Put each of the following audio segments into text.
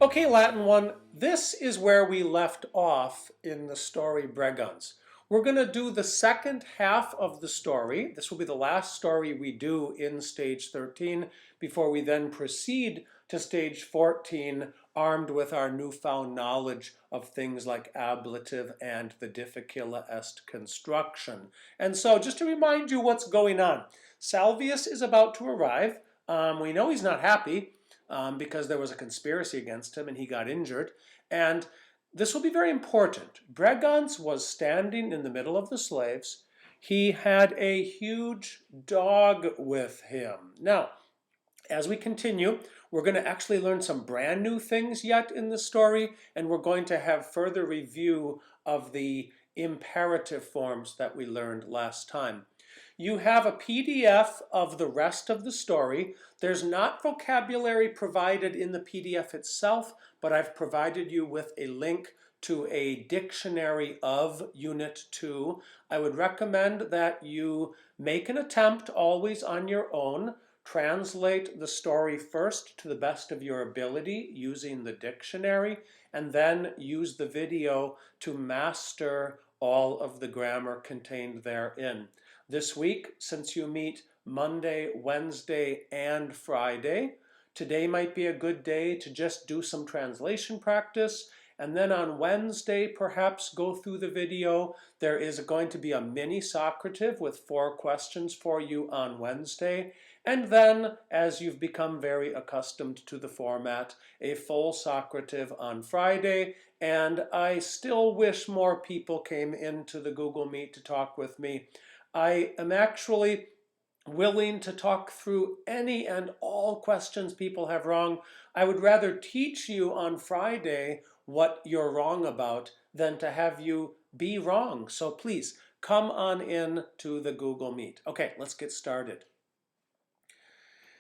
Okay, Latin 1, this is where we left off in the story Bregans. We're going to do the second half of the story. This will be the last story we do in stage 13 before we then proceed to stage 14, armed with our newfound knowledge of things like ablative and the difficula est construction. And so just to remind you what's going on, Salvius is about to arrive. We know he's not happy. Because there was a conspiracy against him and he got injured. And this will be very important. Bregans was standing in the middle of the slaves. He had a huge dog with him. Now, as we continue, we're going to actually learn some brand new things yet in the story, and we're going to have further review of the imperative forms that we learned last time. You have a PDF of the rest of the story. There's not vocabulary provided in the PDF itself, but I've provided you with a link to a dictionary of Unit 2. I would recommend that you make an attempt always on your own. Translate the story first to the best of your ability using the dictionary, and then use the video to master all of the grammar contained therein. This week, since you meet Monday, Wednesday, and Friday, today might be a good day to just do some translation practice, and then on Wednesday, perhaps go through the video. There is going to be a mini Socrative with 4 questions for you on Wednesday, and then, as you've become very accustomed to the format, a full Socrative on Friday. And I still wish more people came into the Google Meet to talk with me. I am actually willing to talk through any and all questions people have wrong. I would rather teach you on Friday what you're wrong about than to have you be wrong. So please come on in to the Google Meet. Okay, let's get started.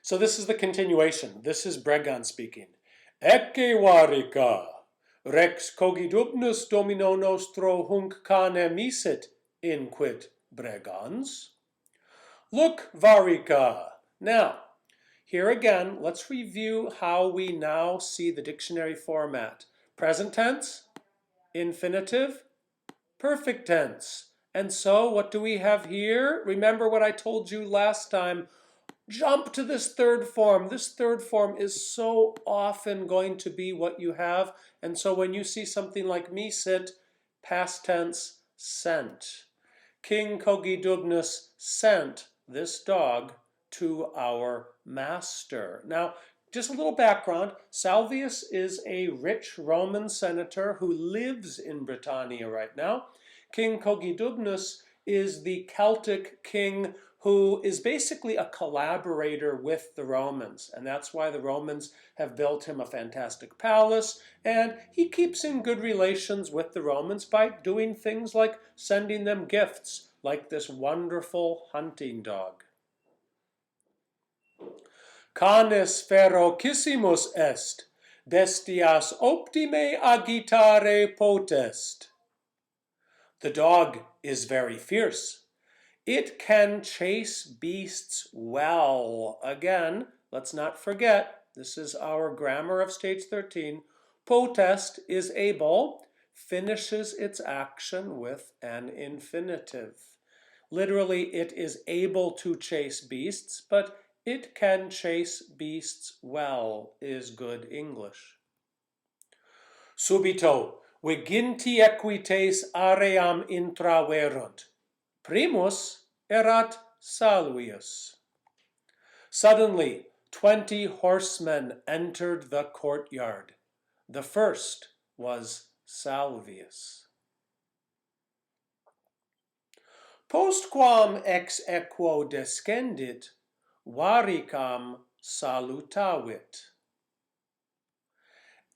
So this is the continuation. This is Bregans speaking. Ecce Varica, rex Cogidubnus domino nostro hunc cane misit, inquit Bregans. Look, Varica. Now, here again, let's review how we now see the dictionary format. Present tense, infinitive, perfect tense. And so what do we have here? Remember what I told you last time. Jump to this third form. This third form is so often going to be what you have. And so when you see something like misit, past tense, sent. King Cogidubnus sent this dog to our master. Now, just a little background. Salvius is a rich Roman senator who lives in Britannia right now. King Cogidubnus is the Celtic king who is basically a collaborator with the Romans. And that's why the Romans have built him a fantastic palace. And he keeps in good relations with the Romans by doing things like sending them gifts, like this wonderful hunting dog. Canis ferocissimus est, bestias optime agitare potest. The dog is very fierce. It can chase beasts well. Again, let's not forget, this is our grammar of stage 13. Potest is able, finishes its action with an infinitive. Literally, it is able to chase beasts, but it can chase beasts well is good English. Subito, viginti equites aream intraverunt. Primus erat Salvius. Suddenly, 20 horsemen entered the courtyard. The first was Salvius. Postquam ex equo descendit, Varicam salutavit.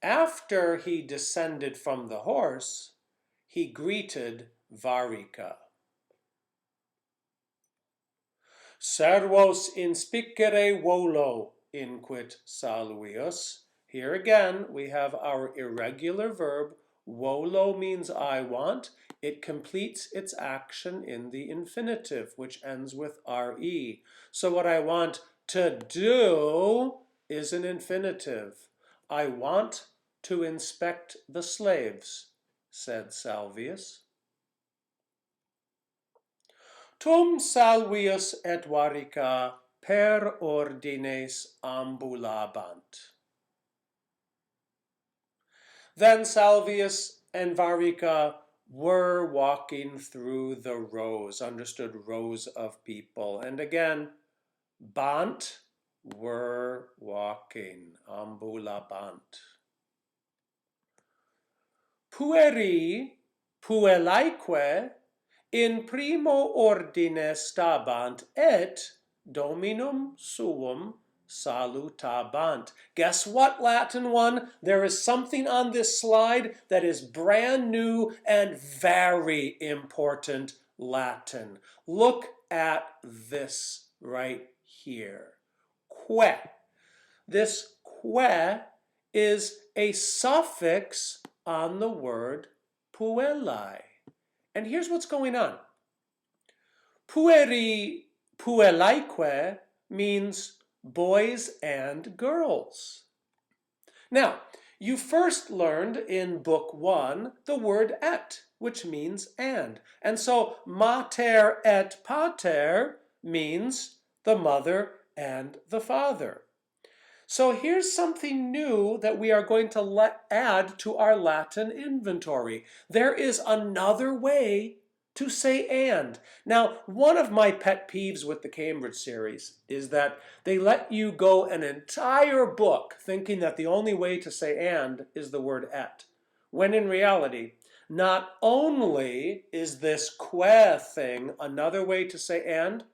After he descended from the horse, he greeted Varica. Servos inspicere volo, inquit Salvius. Here again, we have our irregular verb. Volo means I want. It completes its action in the infinitive, which ends with re. So what I want to do is an infinitive. I want to inspect the slaves, said Salvius. Tum Salvius et Varica per ordines ambulabant. Then Salvius and Varica were walking through the rows, understood rows of people. And again, bant, were walking, ambulabant. Pueri, puellaeque, in primo ordine stabant et dominum suum salutabant. Guess what, Latin 1? There is something on this slide that is brand new and very important Latin. Look at this right here. Que. This que is a suffix on the word puellae. And here's what's going on. Pueri, puellaeque means boys and girls. Now, you first learned in book 1 the word et, which means and. And so mater et pater means the mother and the father. So here's something new that we are going to add to our Latin inventory. There is another way to say and. Now, one of my pet peeves with the Cambridge series is that they let you go an entire book thinking that the only way to say and is the word et, when in reality, not only is this que thing another way to say and,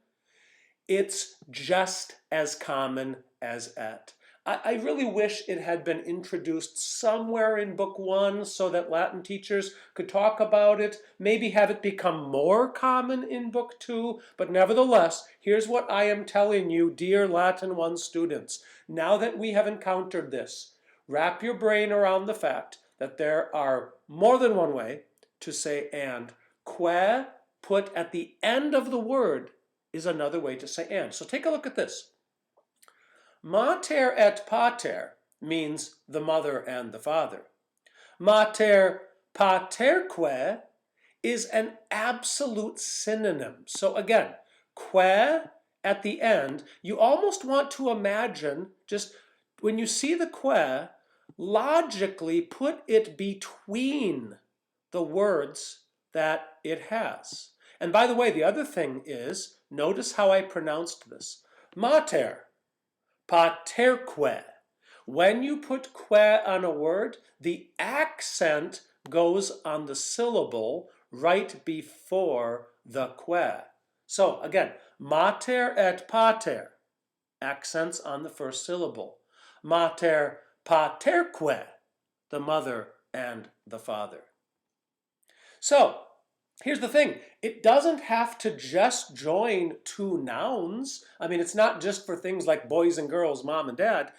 it's just as common as et. I really wish it had been introduced somewhere in book 1 so that Latin teachers could talk about it, maybe have it become more common in book 2, but nevertheless, here's what I am telling you, dear Latin 1 students. Now that we have encountered this, wrap your brain around the fact that there are more than one way to say and. Que put at the end of the word is another way to say and. So take a look at this. Mater et pater means the mother and the father. Mater paterque is an absolute synonym. So again, que at the end, you almost want to imagine, just when you see the que, logically put it between the words that it has. And by the way, the other thing is, notice how I pronounced this. Mater, paterque. When you put que on a word, the accent goes on the syllable right before the que. So again, mater et pater, accents on the first syllable. Mater paterque, the mother and the father. So, here's the thing, it doesn't have to just join two nouns. I mean, it's not just for things like boys and girls, mom and dad.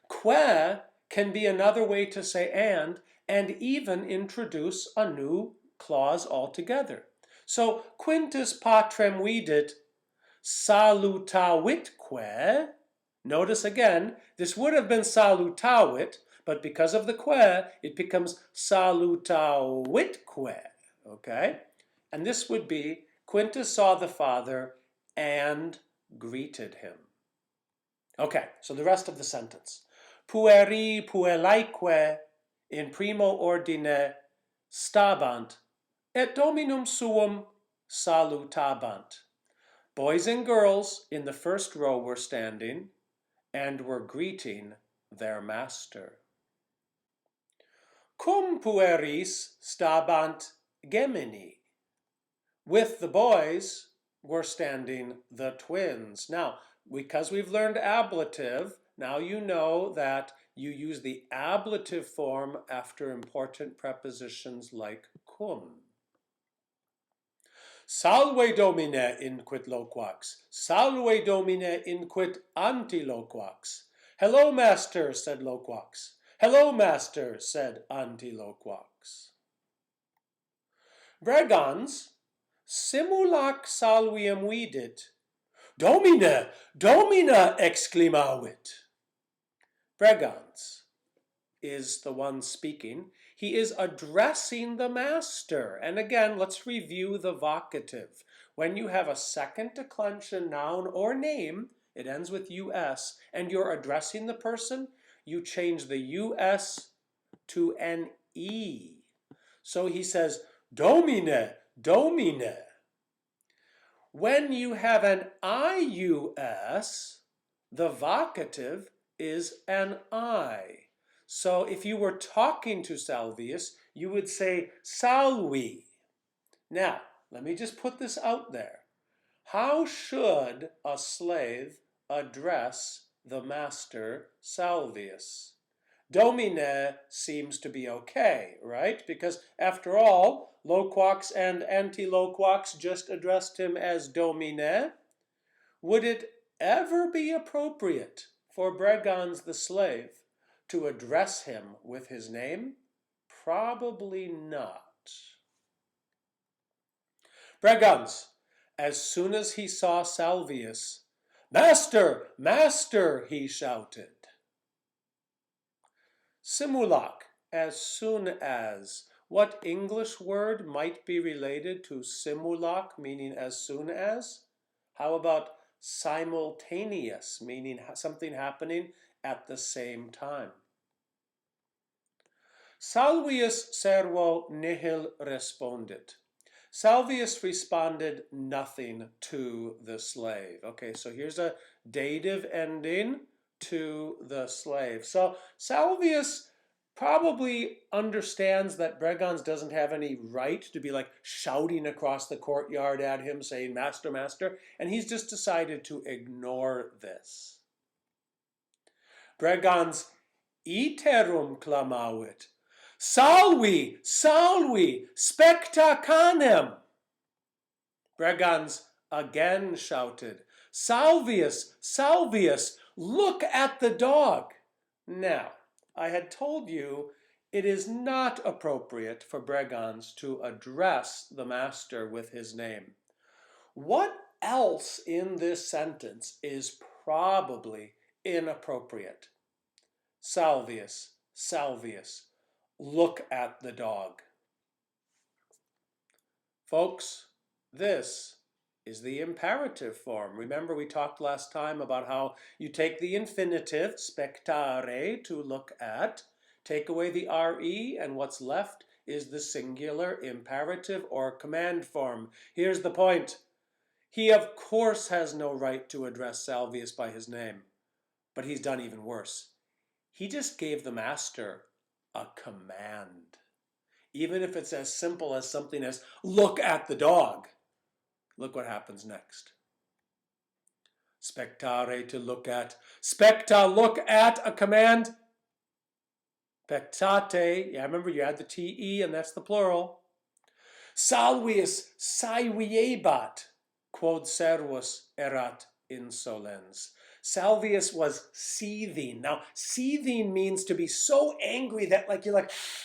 Que can be another way to say and even introduce a new clause altogether. So, quintus patrem vidit salutavitque. Notice again, this would have been salutavit, but because of the que, it becomes salutavitque. Okay? And this would be, Quintus saw the father and greeted him. Okay, so the rest of the sentence. Pueri puellaeque in primo ordine stabant, et dominum suum salutabant. Boys and girls in the first row were standing and were greeting their master. Cum pueris stabant gemini. With the boys were standing the twins. Now, because we've learned ablative, now you know that you use the ablative form after important prepositions like cum. Salve Domine inquit loquax, salve Domine inquit antiloquax. Hello, master, said loquax. Hello, master, said antiloquax. Bregans, simulac salvium vidit. Domine, domine, exclamavit. Bregans, is the one speaking. He is addressing the master. And again, let's review the vocative. When you have a second declension noun or name, it ends with us, and you're addressing the person, you change the us to an e. So he says, Domine, Domine. When you have an ius, the vocative is an I. So if you were talking to Salvius, you would say salvi. Now, let me just put this out there. How should a slave address the master Salvius? Domine seems to be okay, right? Because after all, loquax and antiloquax just addressed him as domine. Would it ever be appropriate for Bregans the slave to address him with his name? Probably not. Bregans, as soon as he saw Salvius, "Master, master," he shouted. Simulac, as soon as. What English word might be related to simulac, meaning as soon as? How about simultaneous, meaning something happening at the same time? Salvius servo nihil respondit. Salvius responded nothing to the slave. Okay, so here's a dative ending to the slave. So Salvius probably understands that Bregans doesn't have any right to be like shouting across the courtyard at him saying, "Master, master," and he's just decided to ignore this. Bregans iterum clamavit. Salvi, salvi, specta canem. Bregans again shouted, "Salvius, Salvius, look at the dog." Now, I had told you it is not appropriate for Bregans to address the master with his name. What else in this sentence is probably inappropriate? Salvius, Salvius, look at the dog. Folks, this is the imperative form. Remember, we talked last time about how you take the infinitive, spectare, to look at, take away the re, and what's left is the singular imperative or command form. Here's the point. He, of course, has no right to address Salvius by his name, but he's done even worse. He just gave the master a command. Even if it's as simple as something as, "Look at the dog." Look what happens next. Spectare, to look at. Specta, look at, a command. Spectate, yeah, remember you add the te and that's the plural. Salvius saeviebat, quod servus erat insolens. Salvius was seething. Now, seething means to be so angry that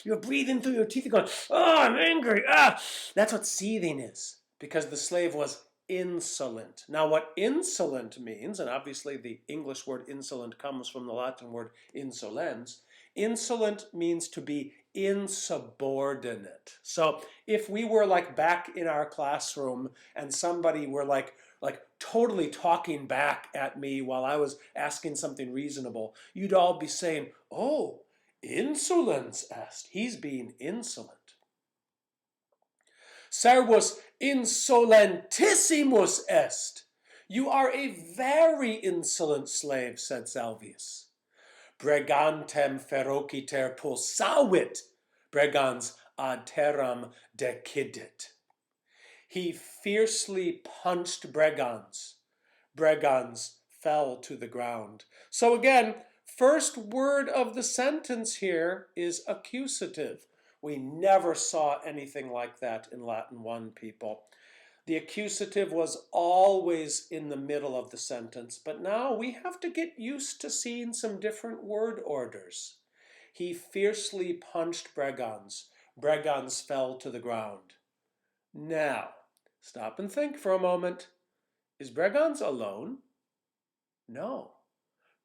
you're breathing through your teeth and going, "Oh, I'm angry, ah." That's what seething is, because the slave was insolent. Now, what insolent means, and obviously the English word insolent comes from the Latin word insolens, insolent means to be insubordinate. So if we were like back in our classroom and somebody were like totally talking back at me while I was asking something reasonable, you'd all be saying, "Oh, insolens est. He's being insolent." Servus insolentissimus est. You are a very insolent slave, said Salvius. Bregantem ferociter pulsavit. Bregans ad terram decidit. He fiercely punched Bregans. Bregans fell to the ground. So again, first word of the sentence here is accusative. We never saw anything like that in Latin 1, people. The accusative was always in the middle of the sentence, but now we have to get used to seeing some different word orders. He fiercely punched Bregans. Bregans fell to the ground. Now, stop and think for a moment. Is Bregans alone? No.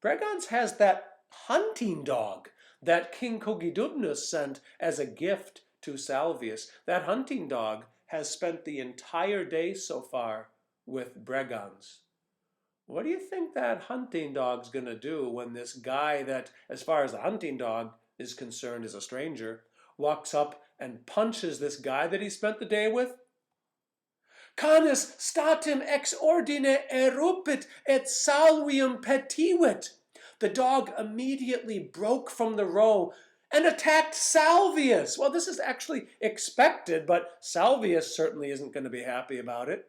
Bregans has that hunting dog, that King Cogidubnus sent as a gift to Salvius. That hunting dog has spent the entire day so far with Bregans. What do you think that hunting dog's going to do when this guy that, as far as the hunting dog is concerned, is a stranger, walks up and punches this guy that he spent the day with? Canis statim ex ordine erupit et salvium petivit. The dog immediately broke from the row and attacked Salvius. Well, this is actually expected, but Salvius certainly isn't going to be happy about it.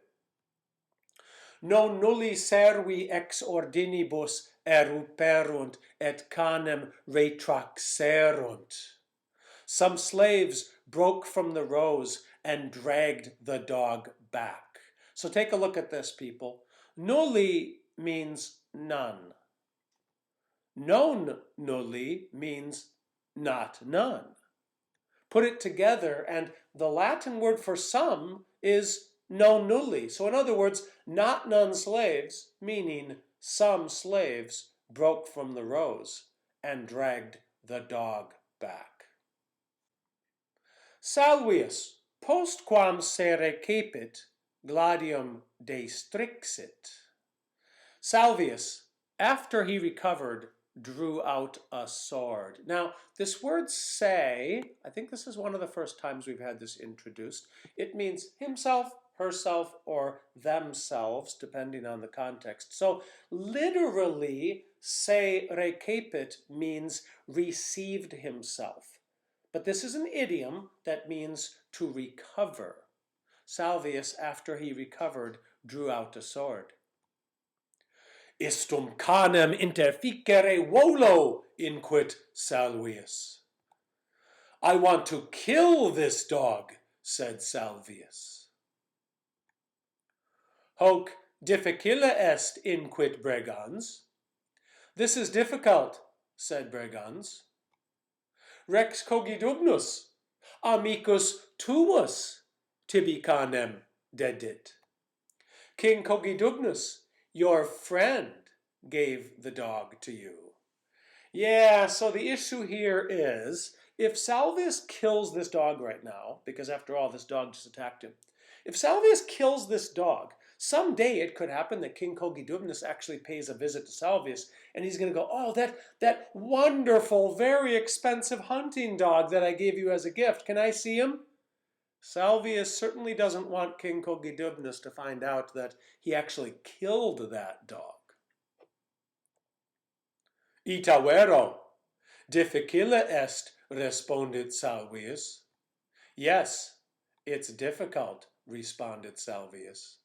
Nonnulli servi ex ordinibus eruperunt et canem retraxerunt. Some slaves broke from the rows and dragged the dog back. So take a look at this, people. Nulli means none. Nonnulli means not none. Put it together, and the Latin word for some is nonnulli. So in other words, not none slaves, meaning some slaves broke from the rows and dragged the dog back. Salvius, postquam se recepit, gladium destrixit. Salvius, after he recovered, drew out a sword. Now, this word say, I think this is one of the first times we've had this introduced. It means himself, herself, or themselves, depending on the context. So, literally, se recepit means received himself. But this is an idiom that means to recover. Salvius, after he recovered, drew out a sword. Istum canem interficere volo, inquit Salvius. I want to kill this dog, said Salvius. Hoc difficile est, inquit Bregans. This is difficult, said Bregans. Rex Cogidubnus, amicus tuus, tibi canem dedit. King Cogidubnus, your friend, gave the dog to you. Yeah, so the issue here is, if Salvius kills this dog right now, because after all, this dog just attacked him, if Salvius kills this dog, someday it could happen that King Cogidubnus actually pays a visit to Salvius, and he's going to go, oh, that wonderful, very expensive hunting dog that I gave you as a gift, can I see him? Salvius certainly doesn't want King Cogidubnus to find out that he actually killed that dog. Ita vero, difficile est, respondit Salvius. Yes, it's difficult, responded Salvius.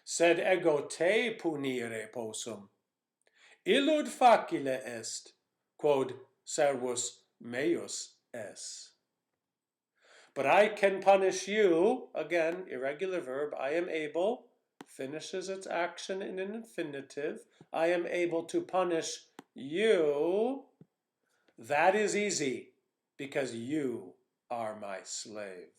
Sed ego te punire possum. Illud facile est, quod servus meus es. But I can punish you, again, irregular verb, I am able, finishes its action in an infinitive. I am able to punish you. That is easy, because you are my slave.